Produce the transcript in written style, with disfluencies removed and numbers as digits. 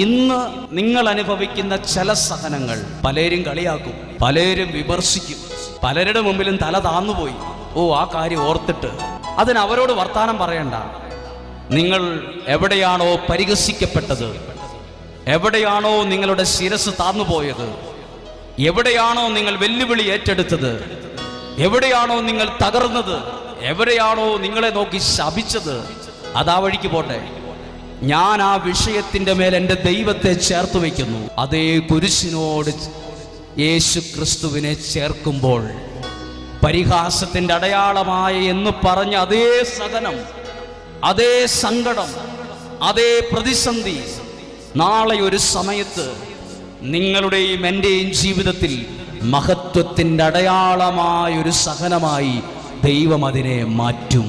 ഇന്ന് നിങ്ങൾ അനുഭവിക്കുന്ന ചില സഹനങ്ങൾ പലരും കളിയാക്കും, പലരും വിമർശിക്കും, പലരുടെ മുമ്പിലും തല താന്നുപോയി. ആ കാര്യം ഓർത്തിട്ട് അവരോട് വർത്താനം പറയണ്ട. നിങ്ങൾ എവിടെയാണോ പരിഹസിക്കപ്പെട്ടത്, എവിടെയാണോ നിങ്ങളുടെ ശിരസ് താന്നുപോയത്, എവിടെയാണോ നിങ്ങൾ വെല്ലുവിളി ഏറ്റെടുത്തത്, എവിടെയാണോ നിങ്ങൾ തകർന്നത്, എവിടെയാണോ നിങ്ങളെ നോക്കി ശപിച്ചത്, അതാ വഴിക്ക് പോട്ടെ. ഞാൻ ആ വിഷയത്തിന്റെ മേൽ എൻ്റെ ദൈവത്തെ ചേർത്ത് വയ്ക്കുന്നു. അതേ കുരിശിനോട് യേശു ക്രിസ്തുവിനെ ചേർക്കുമ്പോൾ പരിഹാസത്തിന്റെ അടയാളമായ എന്ന് പറഞ്ഞ അതേ സഹനം, അതേ സങ്കടം, അതേ പ്രതിസന്ധി നാളെ ഒരു സമയത്ത് നിങ്ങളുടെയും എൻ്റെയും ജീവിതത്തിൽ മഹത്വത്തിന്റെ അടയാളമായ ഒരു സഹനമായി ദൈവം അതിനെ മാറ്റും.